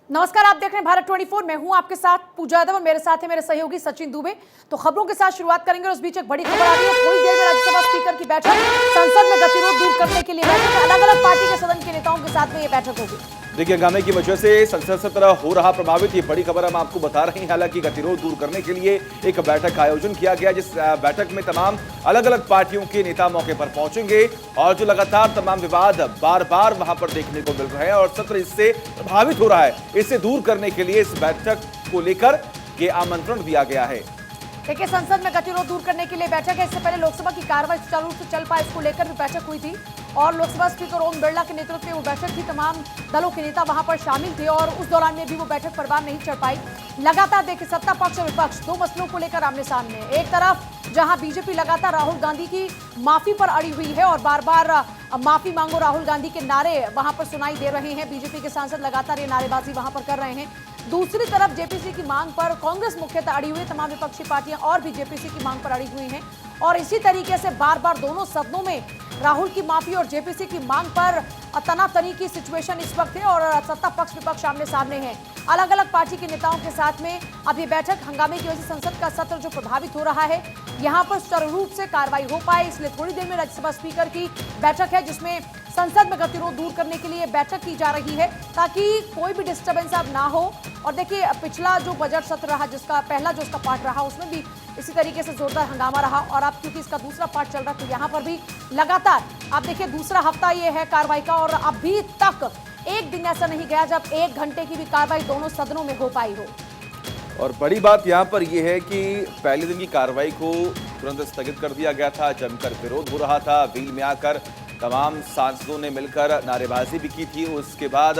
नमस्कार, आप देख रहे हैं भारत 24। मैं हूं आपके साथ पूजा यादव और मेरे साथ है मेरे सहयोगी सचिन दुबे। तो खबरों के साथ शुरुआत करेंगे और उस बीच एक बड़ी खबर आ रही है। थोड़ी देर में राज्यसभा स्पीकर की बैठक, संसद में गतिरोध दूर करने के लिए बैठक, अलग अलग पार्टी के सदन के नेताओं के साथ में ये बैठक होगी। देखिए, हंगामे की वजह से संसद सत्र हो रहा प्रभावित, ये बड़ी खबर हम आपको बता रहे हैं। हालांकि गतिरोध दूर करने के लिए एक बैठक का आयोजन किया गया, जिस बैठक में तमाम अलग अलग पार्टियों के नेता मौके पर पहुंचेंगे और जो लगातार तमाम विवाद बार बार वहां पर देखने को मिल रहे हैं और सत्र इससे प्रभावित हो रहा है, इससे दूर करने के लिए इस बैठक को लेकर ये आमंत्रण दिया गया है। देखिए, संसद में गतिरोध दूर करने के लिए बैठक है। इससे पहले लोकसभा की कार्रवाई सुचारू रूप से चल पाए, इसको लेकर भी बैठक हुई थी और लोकसभा स्पीकर ओम बिरला के नेतृत्व में वो बैठक थी। तमाम दलों के नेता वहां पर शामिल थे और उस दौरान में भी वो बैठक परवान नहीं चढ़ पाई। लगातार देखिए, सत्ता पक्ष और विपक्ष दो मसलों को लेकर आमने सामने। एक तरफ जहां बीजेपी लगातार राहुल गांधी की माफी पर अड़ी हुई है और बार बार माफी मांगो राहुल गांधी के नारे वहां पर सुनाई दे रहे हैं। बीजेपी के सांसद लगातार ये नारेबाजी वहां पर कर रहे हैं। दूसरी तरफ जेपीसी की मांग पर कांग्रेस मुख्यतः अड़ी हुई है। तमाम विपक्षी पार्टियां और भी जेपीसी की मांग पर अड़ी हुई हैं और इसी तरीके से बार बार दोनों सदनों में राहुल की माफी और जेपीसी की मांग पर तनातनी की सिचुएशन इस वक्त है और सत्ता पक्ष विपक्ष आमने सामने हैं। अलग अलग पार्टी के नेताओं के साथ में अब ये बैठक, हंगामे की वजह से संसद का सत्र जो प्रभावित हो रहा है, यहां पर सुचारू रूप से कार्रवाई हो पाए, इसलिए थोड़ी देर में राज्यसभा स्पीकर की बैठक है जिसमें संसद में गतिरोध दूर करने के लिए बैठक की जा रही है ताकि कोई भी डिस्टर्बेंस अब ना हो। और देखिए, पिछला जो बजट सत्र रहा, जिसका पहला जो उसका पार्ट रहा, उसमें भी इसी तरीके से जोरदार हंगामा रहा और अब क्योंकि इसका दूसरा पार्ट चल रहा है तो यहाँ पर भी लगातार आप देखिए दूसरा हफ्ता ये है कार्रवाई का और अभी तक एक दिन ऐसा नहीं गया जब 1 घंटे की भी कार्रवाई दोनों सदनों में हो पाई हो। और बड़ी बात यहाँ पर यह है कि पहले दिन की कार्रवाई को तुरंत स्थगित कर दिया गया था। जमकर विरोध हो रहा था, व्हील में आकर तमाम सांसदों ने मिलकर नारेबाजी भी की थी। उसके बाद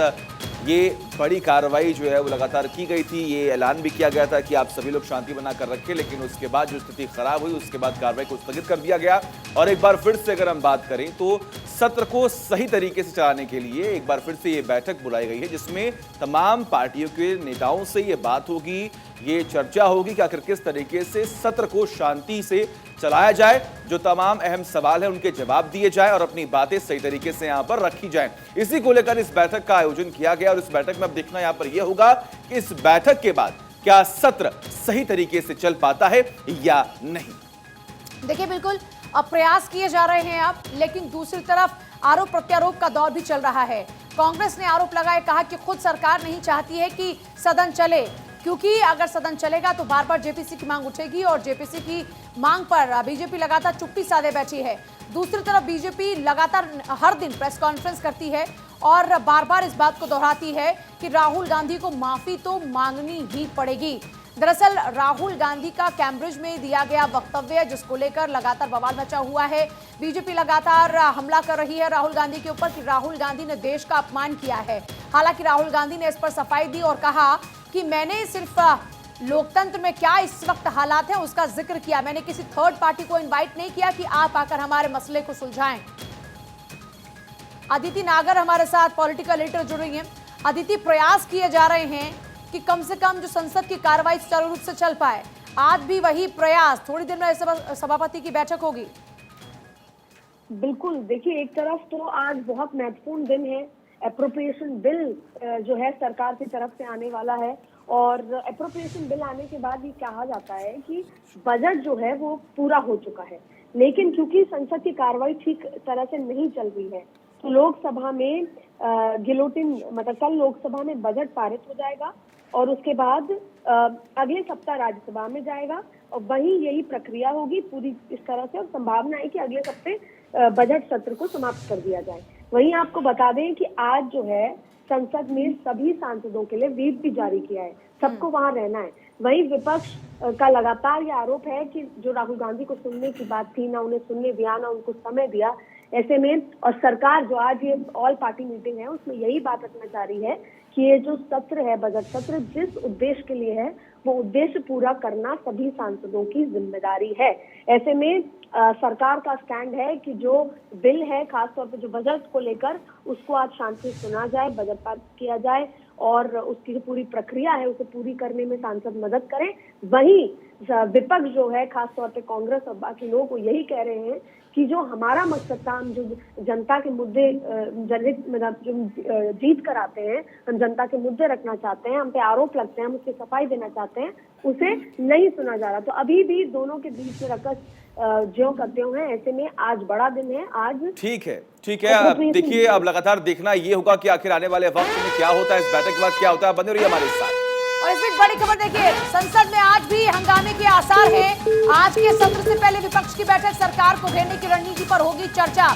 ये बड़ी कार्रवाई जो है वो लगातार की गई थी। ये ऐलान भी किया गया था कि आप सभी लोग शांति बनाकर रखें, लेकिन उसके बाद जो स्थिति खराब हुई उसके बाद कार्रवाई को स्थगित कर दिया गया। और एक बार फिर से अगर हम बात करें तो सत्र को सही तरीके से चलाने के लिए एक बार फिर से ये बैठक बुलाई गई है जिसमें तमाम पार्टियों के नेताओं से ये बात होगी, ये चर्चा होगी कि आखिर किस तरीके से सत्र को शांति से चलाया जाए, जो तमाम अहम सवाल है उनके जवाब दिए जाए और अपनी बातें सही तरीके से यहां पर रखी जाए। इसी को लेकर इस बैठक का आयोजन किया गया और इस बैठक में अब देखना यहां पर यह होगा कि इस बैठक के बाद क्या सत्र सही तरीके से चल पाता है या नहीं। देखिए, बिल्कुल अब प्रयास किए जा रहे हैं अब, लेकिन दूसरी तरफ आरोप प्रत्यारोप का दौर भी चल रहा है। कांग्रेस ने आरोप लगाया, कहा कि खुद सरकार नहीं चाहती है कि सदन चले, क्योंकि अगर सदन चलेगा तो बार बार जेपीसी की मांग उठेगी और जेपीसी की मांग पर बीजेपी लगातार चुप्पी साधे बैठी है। दूसरी तरफ बीजेपी लगातार हर दिन प्रेस कॉन्फ्रेंस करती है और बार बार इस बात को दोहराती है कि राहुल गांधी को माफी तो मांगनी ही पड़ेगी। दरअसल राहुल गांधी का कैम्ब्रिज में दिया गया वक्तव्य, जिसको लेकर लगातार बवाल मचा हुआ है। बीजेपी लगातार हमला कर रही है राहुल गांधी के ऊपर कि राहुल गांधी ने देश का अपमान किया है। हालांकि राहुल गांधी ने इस पर सफाई दी और कहा कि मैंने सिर्फ लोकतंत्र में क्या इस वक्त हालात है उसका जिक्र किया, मैंने किसी थर्ड पार्टी को इनवाइट नहीं किया कि आप आकर हमारे मसले को सुलझाएं। अदिति नागर हमारे साथ पॉलिटिकल एडिटर जुड़ रही हैं। अदिति, प्रयास किए जा रहे हैं कि कम से कम जो संसद की कार्रवाई सुचारू रूप से चल पाए, आज भी वही प्रयास, थोड़ी देर में सभापति की बैठक होगी। बिल्कुल, देखिए एक तरफ तो आज बहुत महत्वपूर्ण दिन है, एप्रोप्रिएशन बिल जो है सरकार की तरफ से आने वाला है और एप्रोप्रिएशन बिल आने के बाद ये कहा जाता है कि बजट जो है वो पूरा हो चुका है, लेकिन क्योंकि संसद की कार्रवाई ठीक तरह से नहीं चल रही है तो लोकसभा में गिलोटिन, मतलब कल लोकसभा में बजट पारित हो जाएगा और उसके बाद अगले सप्ताह राज्यसभा में जाएगा और वहीं यही प्रक्रिया होगी पूरी इस तरह से और संभावना है कि अगले हफ्ते बजट सत्र को समाप्त कर दिया जाए। वहीं आपको बता दें कि आज जो है संसद में सभी सांसदों के लिए व्हीप भी जारी किया है, सबको वहां रहना है। वहीं विपक्ष का लगातार ये आरोप है कि जो राहुल गांधी को सुनने की बात थी, ना उन्हें सुनने दिया, ना उनको समय दिया। ऐसे में और सरकार जो आज ये ऑल पार्टी मीटिंग है उसमें यही बात रखना चाह रही है कि ये जो सत्र है, बजट सत्र, जिस उद्देश्य के लिए है वो उद्देश्य पूरा करना सभी सांसदों की जिम्मेदारी है। ऐसे में सरकार का स्टैंड है कि जो बिल है, खासतौर पर जो बजट को लेकर, उसको आज शांति से सुना जाए, बजट पास किया जाए और उसकी जो पूरी प्रक्रिया है उसे पूरी करने में सांसद मदद करें। वहीं विपक्ष जो है, खासतौर पे कांग्रेस और बाकी लोग, वो यही कह रहे हैं कि जो हमारा मकसद था, हम जो जनता के मुद्दे जनहित मतलब जो जीत कर आते हैं, हम जनता के मुद्दे रखना चाहते हैं, हम पे आरोप लगते हैं, हम उसकी सफाई देना चाहते हैं, उसे नहीं सुना जा रहा। तो अभी भी दोनों के बीच में रकस ज्यों करते हुए, ऐसे में आज बड़ा दिन है। आज ठीक है। अब देखिए, अब लगातार देखना ये होगा कि आखिर आने वाले वक्त में क्या होता है, इस बैठक के बाद क्या होता है। बने रहिए हमारे साथ। और इस बीच बड़ी खबर देखिए, संसद में आज भी हंगामे के आसार हैं। आज के सत्र से पहले विपक्ष की बैठक, सरकार को घेरने की रणनीति पर होगी चर्चा।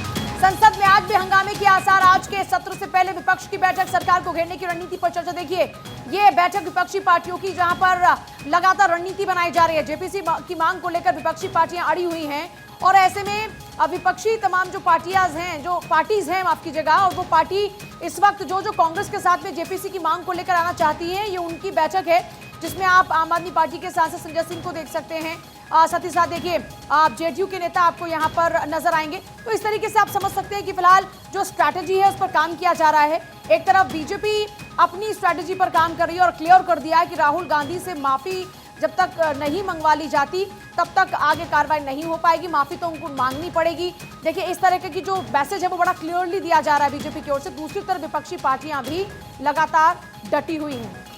संसद में आज भी हंगामे के आसार। आज के सत्र से पहले विपक्ष की बैठक, सरकार को घेरने की रणनीति पर चर्चा। देखिए, ये बैठक विपक्षी पार्टियों की, जहां पर लगातार रणनीति बनाई जा रही है। जेपीसी की मांग को लेकर विपक्षी पार्टियां अड़ी हुई हैं और ऐसे में विपक्षी तमाम जो पार्टीज हैं माफ कीजिएगा, और वो पार्टी इस वक्त जो कांग्रेस के साथ में जेपीसी की मांग को लेकर आना चाहती है, ये उनकी बैठक है, जिसमें आप आम आदमी पार्टी के सांसद संजय सिंह को देख सकते हैं। साथ ही साथ देखिए, आप जेडीयू के नेता आपको यहाँ पर नजर आएंगे। तो इस तरीके से आप समझ सकते हैं कि फिलहाल जो स्ट्रैटेजी है उस पर काम किया जा रहा है। एक तरफ बीजेपी अपनी स्ट्रैटेजी पर काम कर रही है और क्लियर कर दिया है कि राहुल गांधी से माफी जब तक नहीं मंगवा ली जाती तब तक आगे कार्रवाई नहीं हो पाएगी, माफी तो उनको मांगनी पड़ेगी। देखिए, इस तरह की जो मैसेज है वो बड़ा क्लियरली दिया जा रहा है बीजेपी की ओर से। दूसरी तरफ विपक्षी पार्टियां भी लगातार डटी हुई हैं।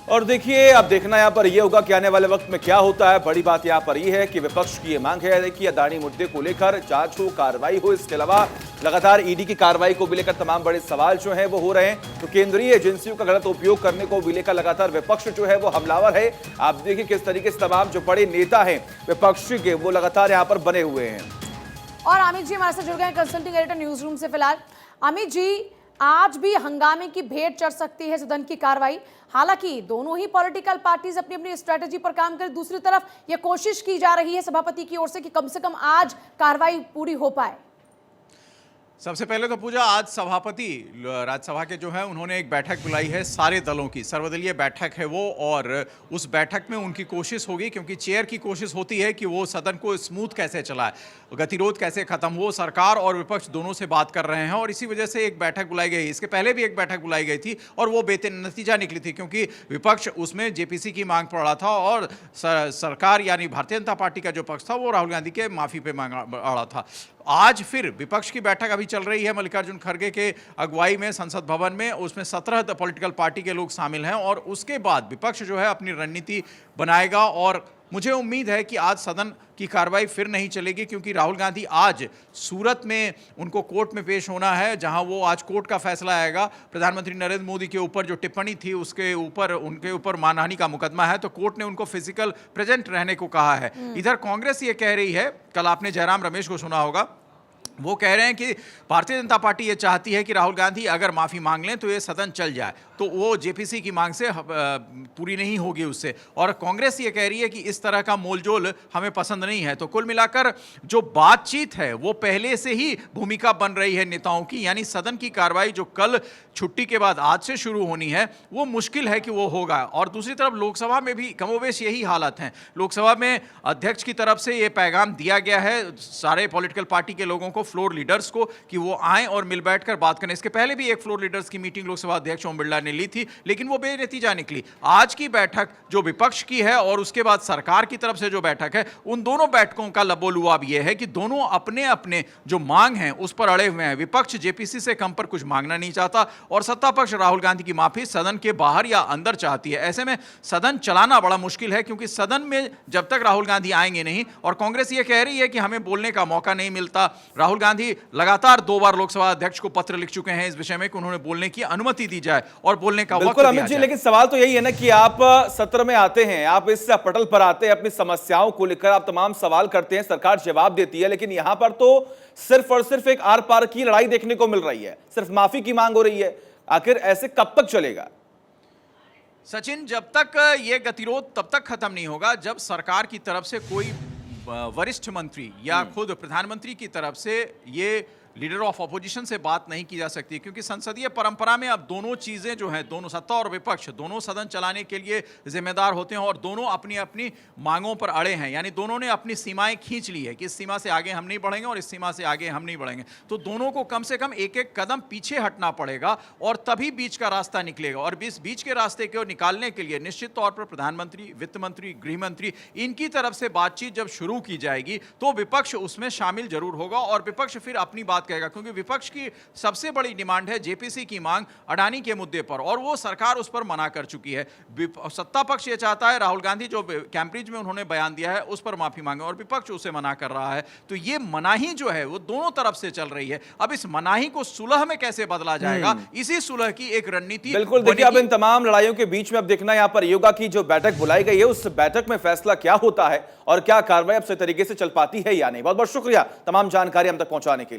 और देखिए, अब देखना यहाँ पर यह होगा कि आने वाले वक्त में क्या होता है। बड़ी बात यहाँ पर यह है कि विपक्ष की ये मांग है कि अदानी मुद्दे को लेकर जांच हो, कार्रवाई हो। इसके अलावा लगातार ईडी की कार्रवाई को भी लेकर तमाम बड़े सवाल जो हैं वो हो रहे हैं। तो केंद्रीय एजेंसियों का गलत उपयोग करने को भी लेकर लगातार विपक्ष जो है वो हमलावर है। आप देखिए किस तरीके से तमाम जो बड़े नेता हैं विपक्ष के, वो लगातार यहाँ पर बने हुए हैं। और अमित जी हमारे साथ जुड़ गए हैं, कंसल्टिंग एडिटर न्यूज रूम से। फिलहाल अमित जी, आज भी हंगामे की भेंट चढ़ सकती है सदन की कार्रवाई। हालांकि दोनों ही पॉलिटिकल पार्टीज अपनी अपनी स्ट्रेटजी पर काम करें। दूसरी तरफ ये कोशिश की जा रही है सभापति की ओर से कि कम से कम आज कार्रवाई पूरी हो पाए। सबसे पहले तो पूजा, आज सभापति राज्यसभा के जो है उन्होंने एक बैठक बुलाई है सारे दलों की, सर्वदलीय बैठक है वो, और उस बैठक में उनकी कोशिश होगी, क्योंकि चेयर की कोशिश होती है कि वो सदन को स्मूथ कैसे चलाए, गतिरोध कैसे खत्म हो। सरकार और विपक्ष दोनों से बात कर रहे हैं और इसी वजह से एक बैठक बुलाई गई। इसके पहले भी एक बैठक बुलाई गई थी और वो बेनतीजा निकली थी, क्योंकि विपक्ष उसमें जेपीसी की मांग पर अड़ा था और सरकार यानी भारतीय जनता पार्टी का जो पक्ष था वो राहुल गांधी के माफी पे अड़ा था। आज फिर विपक्ष की बैठक अभी चल रही है मल्लिकार्जुन खड़गे के अगुवाई में संसद भवन में। उसमें 17 पॉलिटिकल पार्टी के लोग शामिल हैं और उसके बाद विपक्ष जो है अपनी रणनीति बनाएगा। और मुझे उम्मीद है कि आज सदन की कार्रवाई फिर नहीं चलेगी, क्योंकि राहुल गांधी आज सूरत में उनको कोर्ट में पेश होना है, जहां वो आज कोर्ट का फैसला आएगा। प्रधानमंत्री नरेंद्र मोदी के ऊपर जो टिप्पणी थी उसके ऊपर उनके ऊपर मानहानि का मुकदमा है, तो कोर्ट ने उनको फिजिकल प्रेजेंट रहने को कहा है। इधर कांग्रेस ये कह रही है, कल आपने जयराम रमेश को सुना होगा, वो कह रहे हैं कि भारतीय जनता पार्टी ये चाहती है कि राहुल गांधी अगर माफी मांग लें तो ये सदन चल जाए, तो वो जेपीसी की मांग से पूरी नहीं होगी उससे। और कांग्रेस ये कह रही है कि इस तरह का मोलजोल हमें पसंद नहीं है। तो कुल मिलाकर जो बातचीत है वो पहले से ही भूमिका बन रही है नेताओं की, यानी सदन की कार्रवाई जो कल छुट्टी के बाद आज से शुरू होनी है वो मुश्किल है कि वो होगा। और दूसरी तरफ लोकसभा में भी कमोबेश यही हालत है। लोकसभा में अध्यक्ष की तरफ से ये पैगाम दिया गया है सारे पॉलिटिकल पार्टी के लोगों को, फ्लोर लीडर्स को, कि वो आएं और मिल बैठकर बात करें। इसके पहले भी एक फ्लोर लीडर्स की मीटिंग लोकसभा अध्यक्ष ओम बिरला ने ली थी, लेकिन वो बेनतीजा निकली। आज की बैठक जो विपक्ष की है और उसके बाद सरकार की तरफ से जो बैठक है, उन दोनों बैठकों का लबोलुआब ये है कि दोनों अपने अपने जो मांग हैं उस पर अड़े हुए हैं। विपक्ष जेपीसी से कम पर कुछ मांगना नहीं चाहता और सत्ता पक्ष राहुल गांधी की माफी सदन के बाहर या अंदर चाहती है। ऐसे में सदन चलाना बड़ा मुश्किल है, क्योंकि सदन में जब तक राहुल गांधी आएंगे नहीं, और कांग्रेस ये कह रही है कि हमें बोलने का मौका नहीं मिलता। राहुल गांधी लगातार 2 बार लोकसभा अध्यक्ष को पत्र लिख चुके हैं इस विषय में कि उन्होंने बोलने की अनुमति दी जाए और बोलने का वक्त दिया अमित जी, लेकिन सवाल तो यही है ना कि आप सत्र में आते हैं, आप इस पटल पर आते हैं, अपनी समस्याओं को लेकर आप तमाम सवाल करते हैं, सरकार जवाब देती है, लेकिन यहां पर तो सिर्फ और सिर्फ एक आर पार की लड़ाई देखने को मिल रही है, सिर्फ माफी की मांग हो रही है। आखिर ऐसे कब तक चलेगा? सचिन, जब तक ये गतिरोध तब तक खत्म नहीं होगा जब सरकार की तरफ से कोई वरिष्ठ मंत्री या खुद प्रधानमंत्री की तरफ से ये लीडर ऑफ अपोजिशन से बात नहीं की जा सकती, क्योंकि संसदीय परंपरा में अब दोनों चीजें जो हैं, दोनों सत्ता और विपक्ष दोनों सदन चलाने के लिए जिम्मेदार होते हैं और दोनों अपनी अपनी मांगों पर अड़े हैं। यानी दोनों ने अपनी सीमाएं खींच ली है कि इस सीमा से आगे हम नहीं बढ़ेंगे और इस सीमा से आगे हम नहीं बढ़ेंगे। तो दोनों को कम से कम एक एक कदम पीछे हटना पड़ेगा और तभी बीच का रास्ता निकलेगा। और इस बीच के रास्ते को निकालने के लिए निश्चित तौर पर प्रधानमंत्री, वित्त मंत्री, गृह मंत्री, इनकी तरफ से बातचीत जब शुरू की जाएगी तो विपक्ष उसमें शामिल जरूर होगा और विपक्ष फिर अपनी बात कहेगा, क्योंकि विपक्ष की सबसे बड़ी डिमांड है जेपीसी की मांग अडानी के मुद्दे पर, और वो सरकार उस पर मना कर चुकी है। सत्ता पक्ष ये चाहता है राहुल गांधी जो कैम्ब्रिज में उन्होंने बयान दिया है उस पर माफी मांगे, और विपक्ष उसे मना कर रहा है। तो ये मनाही जो है वो दोनों तरफ से चल रही है। अब इस मनाही को सुलह में कैसे बदला जाएगा, इसी सुलह की एक रणनीति बिल्कुल। देखिए, अब इन तमाम लड़ाइयों के बीच में अब देखना यहाँ पर योगा की जो बैठक बुलाई गई है उस बैठक में फैसला क्या होता है और क्या कार्रवाई अब सही तरीके से चल पाती है या नहीं। बहुत बहुत शुक्रिया तमाम जानकारी हम तक पहुंचाने के लिए।